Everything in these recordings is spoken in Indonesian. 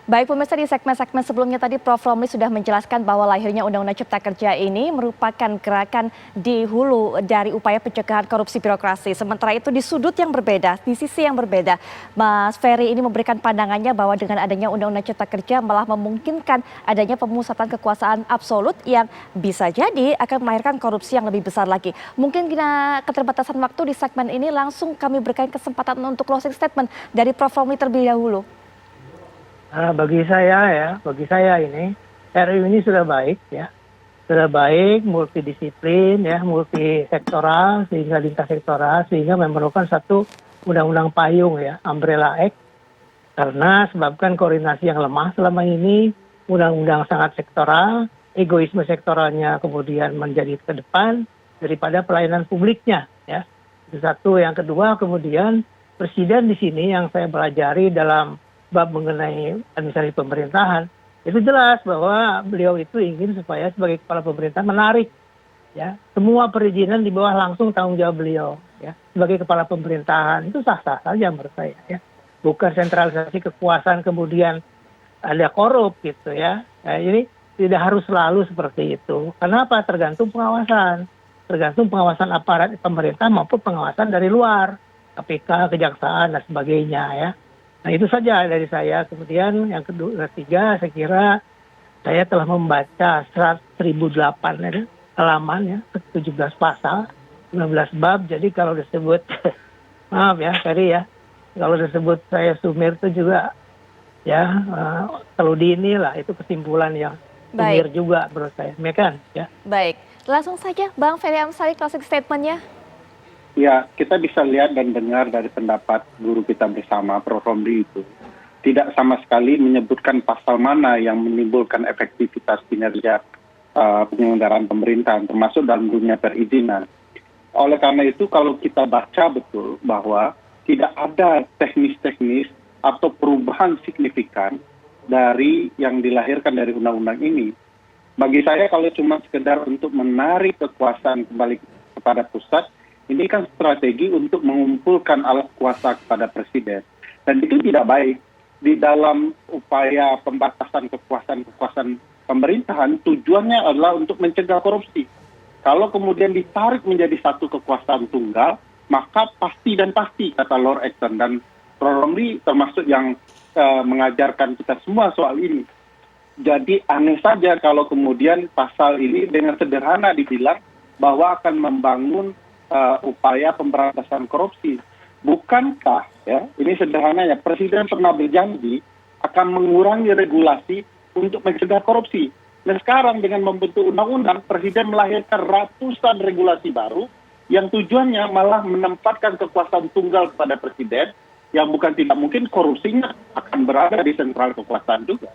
Baik pemirsa, di segmen-segmen sebelumnya tadi Prof. Romli sudah menjelaskan bahwa lahirnya Undang-Undang Cipta Kerja ini merupakan gerakan di hulu dari upaya pencegahan korupsi birokrasi. Sementara itu di sudut yang berbeda, di sisi yang berbeda, Mas Ferry ini memberikan pandangannya bahwa dengan adanya Undang-Undang Cipta Kerja malah memungkinkan adanya pemusatan kekuasaan absolut yang bisa jadi akan melahirkan korupsi yang lebih besar lagi. Mungkin karena keterbatasan waktu di segmen ini langsung kami berikan kesempatan untuk closing statement dari Prof. Romli terlebih dahulu. Bagi saya ini RU ini sudah baik ya, sudah baik, multidisiplin ya, multisektoral sehingga lintas sektoral sehingga memerlukan satu undang-undang payung ya, umbrella act, karena sebabkan koordinasi yang lemah selama ini, undang-undang sangat sektoral, egoisme sektoralnya kemudian menjadi ke depan daripada pelayanan publiknya ya. Itu satu. Yang kedua kemudian presiden di sini yang saya pelajari dalam bab mengenai administrasi pemerintahan itu jelas bahwa beliau itu ingin supaya sebagai kepala pemerintah menarik ya semua perizinan di bawah langsung tanggung jawab beliau ya sebagai kepala pemerintahan. Itu sah-sah saja menurut saya ya, bukan sentralisasi kekuasaan kemudian ada korup gitu ya. Nah, ini tidak harus selalu seperti itu. Kenapa? Tergantung pengawasan aparat pemerintah maupun pengawasan dari luar, KPK, kejaksaan dan sebagainya ya. Nah itu saja dari saya. Kemudian yang ketiga saya kira saya telah membaca 1008 halaman ya, 17 pasal, 15 bab. Jadi kalau disebut, maaf ya Ferry ya, kalau disebut saya sumir itu juga ya terlalu dini lah, itu kesimpulan yang sumir juga menurut saya. Demikian ya. Baik, langsung saja Bang Ferry Amsari closing statement-nya. Ya, kita bisa lihat dan dengar dari pendapat guru kita bersama, Prof. Romli itu tidak sama sekali menyebutkan pasal mana yang menimbulkan efektivitas kinerja penyelenggaraan pemerintahan, termasuk dalam dunia perizinan. Oleh karena itu, kalau kita baca betul bahwa tidak ada teknis-teknis atau perubahan signifikan dari yang dilahirkan dari undang-undang ini. Bagi saya, kalau cuma sekedar untuk menarik kekuasaan kembali kepada pusat, ini kan strategi untuk mengumpulkan alat kuasa kepada presiden. Dan itu tidak baik. Di dalam upaya pembatasan kekuasaan pemerintahan, tujuannya adalah untuk mencegah korupsi. Kalau kemudian ditarik menjadi satu kekuasaan tunggal, maka pasti dan pasti, kata Lord Acton. Dan Prof. Romli termasuk yang mengajarkan kita semua soal ini. Jadi aneh saja kalau kemudian pasal ini dengan sederhana dibilang bahwa akan membangun upaya pemberantasan korupsi. Bukankah ya, ini sederhananya, presiden pernah berjanji akan mengurangi regulasi untuk mencegah korupsi. Nah sekarang dengan membentuk undang-undang, presiden melahirkan ratusan regulasi baru yang tujuannya malah menempatkan kekuasaan tunggal kepada presiden, yang bukan tidak mungkin korupsinya akan berada di sentral kekuasaan juga.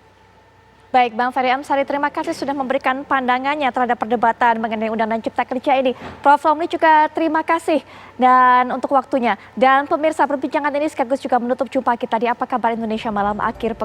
Baik, Bang Ferry Amsari, terima kasih sudah memberikan pandangannya terhadap perdebatan mengenai Undang-Undang Cipta Kerja ini. Prof. Romli juga terima kasih dan untuk waktunya. Dan pemirsa, perbincangan ini sekaligus juga menutup jumpa kita di Apa Kabar Indonesia Malam akhir pekan.